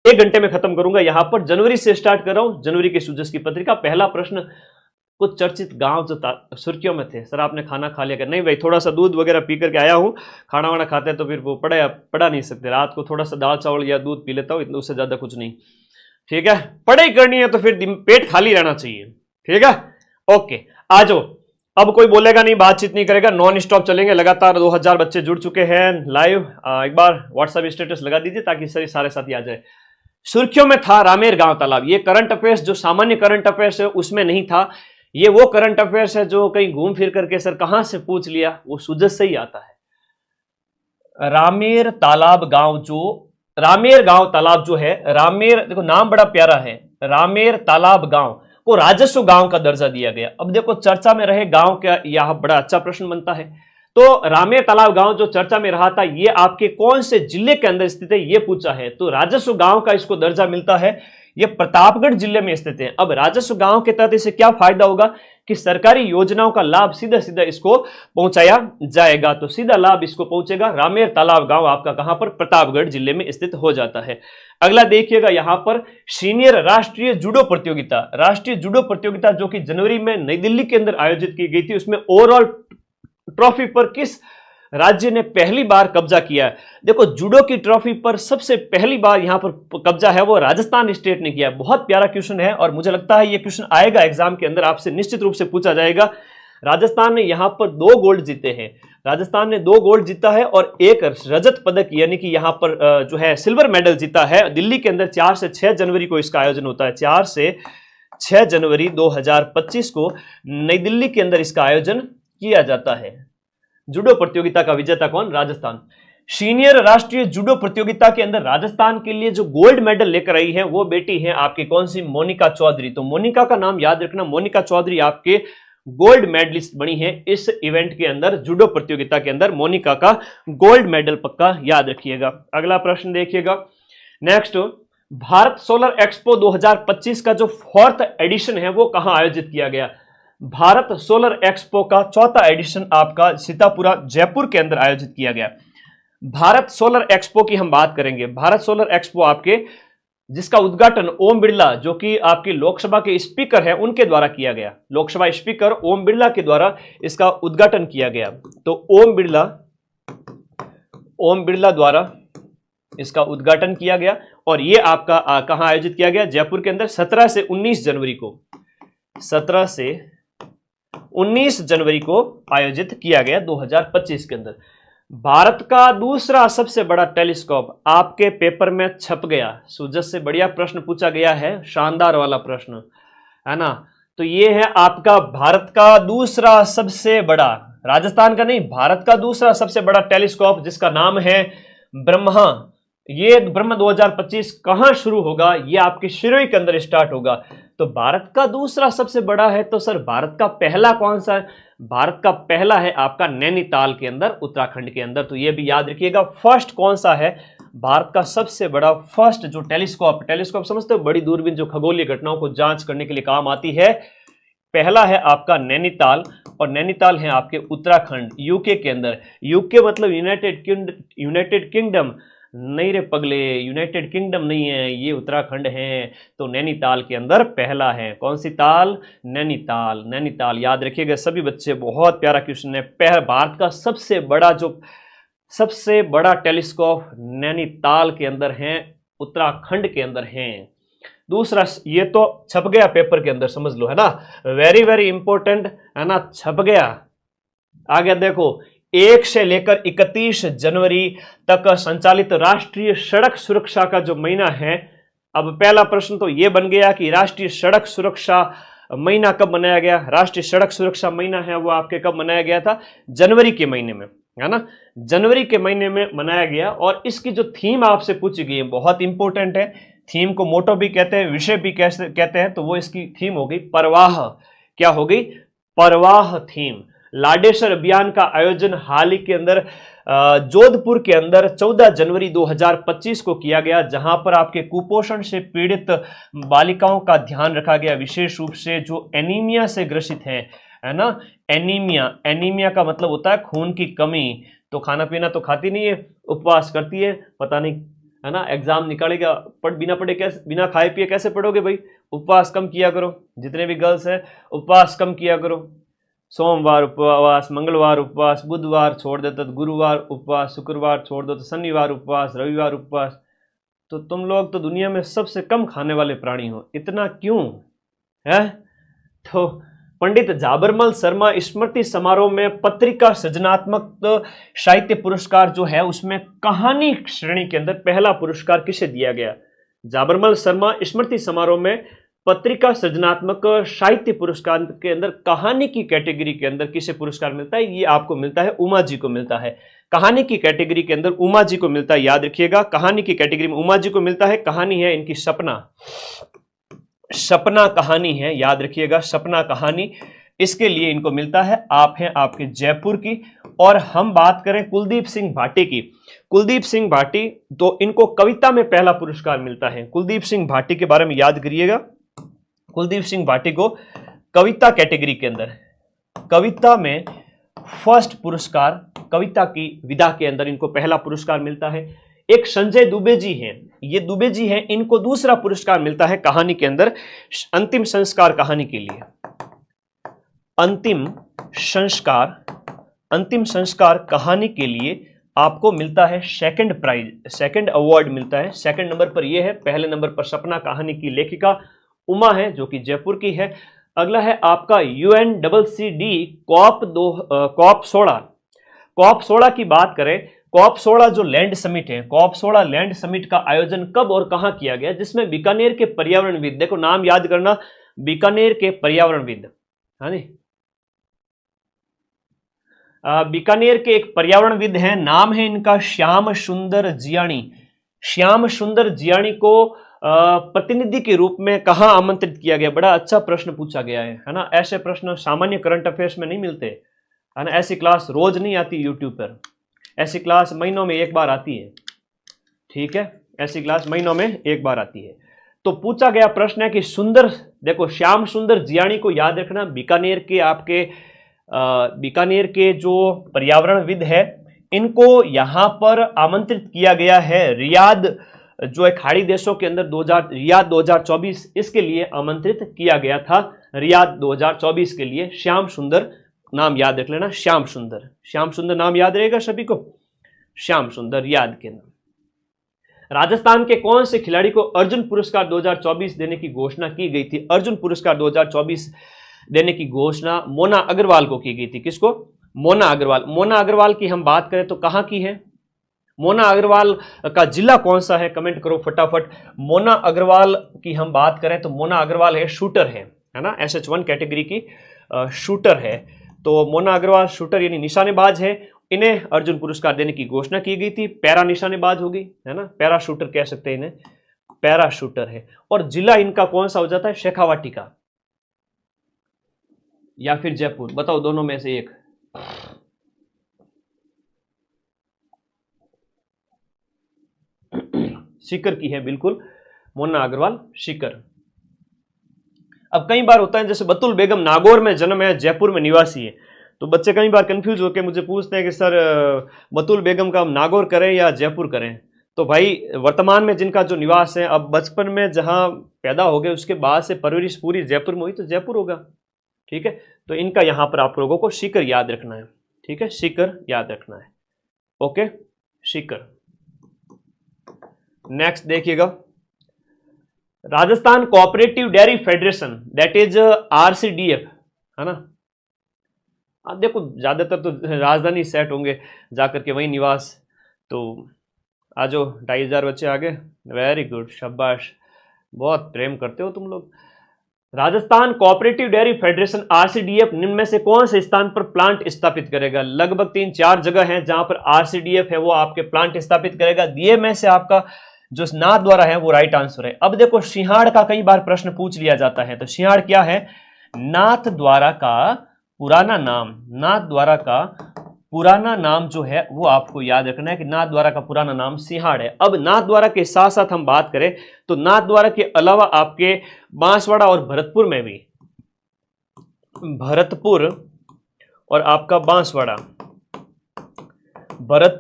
1 घंटे में खत्म करूंगा। यहां पर जनवरी से स्टार्ट कर रहा हूं, जनवरी के सूजस की पत्रिका। पहला प्रश्न, कुछ चर्चित गांव जो सुर्खियों में थे। सर आपने खाना खा लिया क्या? नहीं भाई, थोड़ा सा दूध वगैरह पी करके आया हूँ। खाना वाना खाते हैं तो फिर वो पढ़ा नहीं सकते। रात को थोड़ा सा दाल चावल या दूध पी लेता हूँ, इतना उससे ज्यादा कुछ नहीं। ठीक है, पढ़ाई करनी है तो फिर पेट खाली रहना चाहिए। ठीक है, ओके, आ जाओ। अब कोई बोलेगा नहीं, बातचीत नहीं करेगा, नॉन स्टॉप चलेंगे। लगातार 2000 बच्चे जुड़ चुके हैं लाइव। एक बार व्हाट्सएप स्टेटस लगा दीजिए ताकि सारे साथी आ जाए। सुर्खियों में था रामेर गांव तालाब। ये करंट अफेयर्स जो सामान्य करंट अफेयर्स है उसमें नहीं था। ये वो करंट अफेयर्स है जो कहीं घूम फिर करके सर कहां से पूछ लिया, वो सूजस से ही आता है। रामेर तालाब गांव, जो रामेर गांव तालाब जो है, रामेर, देखो नाम बड़ा प्यारा है, रामेर तालाब गांव को राजस्व गांव का दर्जा दिया गया। अब देखो चर्चा में रहे गांव क्या, यह बड़ा अच्छा प्रश्न बनता है। तो रामेर तालाब गांव जो चर्चा में रहा था, ये आपके कौन से जिले के अंदर स्थित है, ये पूछा है। तो राजस्व गांव का इसको दर्जा मिलता है। ये प्रतापगढ़ जिले में स्थित है। अब राजस्व गांव के तहत इसे क्या फायदा होगा कि सरकारी योजनाओं का लाभ सीधा सीधा इसको पहुंचाया जाएगा। तो सीधा लाभ इसको पहुंचेगा। रामेर तालाब गांव आपका कहां पर, प्रतापगढ़ जिले में स्थित हो जाता है। अगला देखिएगा यहां पर, सीनियर राष्ट्रीय जूडो प्रतियोगिता। राष्ट्रीय जूडो प्रतियोगिता जो कि जनवरी में नई दिल्ली के अंदर आयोजित की गई थी, उसमें ओवरऑल ट्रॉफी पर किस राज्य ने पहली बार कब्जा किया है? देखो जूडो की ट्रॉफी पर सबसे पहली बार यहां पर कब्जा है वो राजस्थान स्टेट ने किया। बहुत प्यारा क्वेश्चन है और मुझे लगता है ये क्वेश्चन आएगा एग्जाम के अंदर, आपसे निश्चित रूप से पूछा जाएगा। राजस्थान ने यहां पर 2 गोल्ड जीते हैं। राजस्थान ने 2 गोल्ड जीता है और 1 रजत पदक यानी कि यहां पर जो है सिल्वर मेडल जीता है। दिल्ली के अंदर 4 से 6 जनवरी को इसका आयोजन होता है। 4 से 6 जनवरी 2025 को नई दिल्ली के अंदर इसका आयोजन किया जाता है। जूडो प्रतियोगिता का विजेता कौन? राजस्थान। सीनियर राष्ट्रीय जूडो प्रतियोगिता के अंदर राजस्थान के लिए जो गोल्ड मेडल लेकर आई है वो बेटी है आपकी कौन सी? मोनिका चौधरी। तो मोनिका का नाम याद रखना, मोनिका चौधरी आपके गोल्ड मेडलिस्ट बनी है इस इवेंट के अंदर, जूडो प्रतियोगिता के अंदर। मोनिका का गोल्ड मेडल पक्का याद रखिएगा। अगला प्रश्न देखिएगा नेक्स्ट, भारत सोलर एक्सपो 2025 का जो 4th एडिशन है वो कहां आयोजित किया गया? भारत सोलर एक्सपो का 4था एडिशन आपका सीतापुरा जयपुर के अंदर आयोजित किया गया। भारत सोलर एक्सपो की हम बात करेंगे। भारत सोलर एक्सपो आपके जिसका उद्घाटन ओम बिरला जो कि आपकी लोकसभा के स्पीकर हैं उनके द्वारा किया गया। लोकसभा स्पीकर ओम बिरला के द्वारा इसका उद्घाटन किया गया। तो ओम बिरला द्वारा इसका उद्घाटन किया गया और ये आपका कहां आयोजित किया गया? जयपुर के अंदर 17 से 19 जनवरी को। 17 से 19 जनवरी को आयोजित किया गया 2025 के अंदर। भारत का दूसरा सबसे बड़ा टेलीस्कोप आपके पेपर में छप गया। सूजस से बढ़िया प्रश्न पूछा गया है, शानदार वाला प्रश्न है ना। तो ये है आपका भारत का दूसरा सबसे बड़ा, राजस्थान का नहीं, भारत का दूसरा सबसे बड़ा टेलीस्कोप जिसका नाम है ब्रह्मा। ये ब्रह्मा 2025 कहां शुरू होगा? ये आपके शिरोई के अंदर स्टार्ट होगा। तो भारत का दूसरा सबसे बड़ा है तो सर भारत का पहला कौन सा है? भारत का पहला है आपका नैनीताल के अंदर, उत्तराखंड के अंदर। तो ये भी याद रखिएगा। फर्स्ट कौन सा है? भारत का सबसे बड़ा फर्स्ट जो टेलीस्कोप समझते हो, बड़ी दूरबीन जो खगोलीय घटनाओं को जांच करने के लिए काम आती है, पहला है आपका नैनीताल और नैनीताल है आपके उत्तराखंड यूके के अंदर। यूके मतलब यूनाइटेड किंगडम नहीं रे पगले, यूनाइटेड किंगडम नहीं है, ये उत्तराखंड है। तो नैनीताल के अंदर पहला है। कौन सी ताल? नैनीताल। नैनीताल याद रखिएगा सभी बच्चे, बहुत प्यारा क्वेश्चन है। भारत का सबसे बड़ा टेलीस्कोप नैनीताल के अंदर है, उत्तराखंड के अंदर है। दूसरा, ये तो छप गया पेपर के अंदर, समझ लो, है ना, वेरी वेरी इंपॉर्टेंट, है ना, छप गया। आगे देखो, 1 से लेकर 31 जनवरी तक संचालित राष्ट्रीय सड़क सुरक्षा का जो महीना है। अब पहला प्रश्न तो यह बन गया कि राष्ट्रीय सड़क सुरक्षा महीना कब मनाया गया? राष्ट्रीय सड़क सुरक्षा महीना है वो आपके कब मनाया गया था? जनवरी के महीने में, है ना, जनवरी के महीने में मनाया गया। और इसकी जो थीम आपसे पूछी गई है बहुत इंपॉर्टेंट है। थीम को मोटो भी कहते हैं, विषय भी कहते हैं। तो वो इसकी थीम हो गई परवाह। क्या हो गई? परवाह थीम। लाडेश्वर अभियान का आयोजन हाल ही के अंदर जोधपुर के अंदर 14 जनवरी 2025 को किया गया, जहां पर आपके कुपोषण से पीड़ित बालिकाओं का ध्यान रखा गया, विशेष रूप से जो एनीमिया से ग्रसित हैं, है ना। एनीमिया का मतलब होता है खून की कमी। तो खाना पीना तो खाती नहीं है, उपवास करती है, पता नहीं, है ना, एग्जाम निकालेगा, बिना पढ़े कैसे, बिना खाए पिए कैसे पढ़ोगे भाई। उपवास कम किया करो, जितने भी गर्ल्स है उपवास कम किया करो, सोमवार उपवास, मंगलवार उपवास, बुधवार छोड़ देते तो गुरुवार उपवास, शुक्रवार छोड़ दो तो शनिवार उपवास, रविवार उपवास। तो तुम लोग तो दुनिया में सबसे कम खाने वाले प्राणी हो, इतना क्यों है। तो पंडित झाबरमल शर्मा स्मृति समारोह में पत्रिका सृजनात्मक साहित्य पुरस्कार जो है उसमें कहानी श्रेणी के अंदर पहला पुरस्कार किसे दिया गया। झाबरमल शर्मा स्मृति समारोह में पत्रिका सृजनात्मक साहित्य पुरस्कार के अंदर कहानी की कैटेगरी के अंदर किसे पुरस्कार मिलता है, ये आपको मिलता है उमा जी को मिलता है। कहानी की कैटेगरी के अंदर उमा जी को मिलता है, याद रखिएगा, कहानी की कैटेगरी में उमा जी को मिलता है। कहानी है इनकी सपना कहानी है, याद रखिएगा, सपना कहानी, इसके लिए इनको मिलता है। आप हैं आपके जयपुर की। और हम बात करें कुलदीप सिंह भाटी की, कुलदीप सिंह भाटी, तो इनको कविता में पहला पुरस्कार मिलता है। कुलदीप सिंह भाटी के बारे में याद करिएगा, कुलदीप सिंह भाटी को कविता कैटेगरी के अंदर, कविता में फर्स्ट पुरस्कार, कविता की विधा के अंदर इनको पहला पुरस्कार मिलता है। एक संजय दुबे जी हैं, ये दुबे जी हैं, इनको दूसरा पुरस्कार मिलता है कहानी के अंदर, अंतिम संस्कार कहानी के लिए। अंतिम संस्कार कहानी के लिए आपको मिलता है सेकंड प्राइज, सेकंड अवार्ड मिलता है। सेकंड नंबर पर यह है, पहले नंबर पर सपना कहानी की लेखिका उमा है जो कि जयपुर की है। अगला है आपका UNCCD कॉप 16 की बात करें, कॉप 16 जो लैंड समिट है, कॉप 16 लैंड समिट का आयोजन कब और कहां किया गया, जिसमें बीकानेर के पर्यावरणविद, देखो नाम याद करना, बीकानेर के पर्यावरणविद, हाँ जी, बीकानेर के एक पर्यावरणविद हैं, नाम है इनका श्याम सुंदर जियाणी। श्याम सुंदर जियाणी को प्रतिनिधि के रूप में कहां आमंत्रित किया गया। बड़ा अच्छा प्रश्न पूछा गया है ना, ऐसे प्रश्न सामान्य करंट अफेयर्स में नहीं मिलते, है ना, ऐसी क्लास रोज नहीं आती यूट्यूब पर, ऐसी क्लास महीनों में एक बार आती है, ठीक है, ऐसी क्लास महीनों में एक बार आती है। तो पूछा गया प्रश्न है कि सुंदर, देखो श्याम सुंदर जियाणी को याद रखना, बीकानेर के आपके बीकानेर के जो पर्यावरणविद है, इनको यहां पर आमंत्रित किया गया है रियाद, जो है खाड़ी देशों के अंदर रियाद 2024, इसके लिए आमंत्रित किया गया था, रियाद 2024 के लिए। श्याम सुंदर नाम याद रख लेना, श्याम सुंदर नाम याद रहेगा सभी को, श्याम सुंदर रियाद के नाम। राजस्थान के कौन से खिलाड़ी को अर्जुन पुरस्कार 2024 देने की घोषणा की गई थी। अर्जुन पुरस्कार 2024 देने की घोषणा मोना अग्रवाल को की गई थी। किसको? मोना अग्रवाल। मोना अग्रवाल की हम बात करें तो कहां की है, मोना अग्रवाल का जिला कौन सा है, कमेंट करो फटाफट। मोना अग्रवाल की हम बात करें तो मोना अग्रवाल है शूटर है ना, SH1 कैटेगरी की शूटर है। तो मोना अग्रवाल शूटर यानी निशानेबाज है, इन्हें अर्जुन पुरस्कार देने की घोषणा की गई थी। पैरा निशानेबाज होगी, है ना, पैरा शूटर कह सकते हैं इन्हें, पैरा शूटर है। और जिला इनका कौन सा हो जाता है, शेखावाटी का या फिर जयपुर, बताओ दोनों में से एक। सीकर की है बिल्कुल, मोना अग्रवाल सीकर। अब कई बार होता है जैसे बतुल बेगम नागौर में जन्म है, जयपुर में निवासी है, तो बच्चे कई बार कंफ्यूज होकर मुझे पूछते हैं कि सर बतुल बेगम का हम नागौर करें या जयपुर करें। तो भाई वर्तमान में जिनका जो निवास है, अब बचपन में जहां पैदा हो गए उसके बाद से परवरिश पूरी जयपुर में हुई तो जयपुर होगा, ठीक है। तो इनका यहां पर आप लोगों को सीकर याद रखना है, ठीक है, सीकर याद रखना है, ओके, सीकर। नेक्स्ट देखिएगा, Rajasthan cooperative dairy federation, that is RCDF, है ना। आप देखो ज्यादातर तो राजधानी सेट होंगे जाकर के वहीं निवास। तो आज 2500 बच्चे आगे, वेरी गुड, शाबाश, बहुत प्रेम करते हो तुम लोग। Rajasthan cooperative dairy federation RCDF निम्न में से कौन से स्थान पर प्लांट स्थापित करेगा। लगभग 3-4 जगह हैं जहां पर RCDF है वो आपके प्लांट स्थापित करेगा। दिए में से आपका जो नाथ द्वारा है वो राइट आंसर है। अब देखो सिंहाड़ का कई बार प्रश्न पूछ लिया जाता है, तो सिंहाड़ क्या है, नाथ द्वारा का पुराना नाम, नाथ द्वारा का पुराना नाम जो है वो आपको याद रखना है कि नाथ द्वारा का पुराना नाम सिंहाड़ है। अब नाथ द्वारा के साथ साथ हम बात करें तो नाथ द्वारा के अलावा आपके बांसवाड़ा और भरतपुर में भी, भरतपुर और आपका बांसवाड़ा, भरतपुर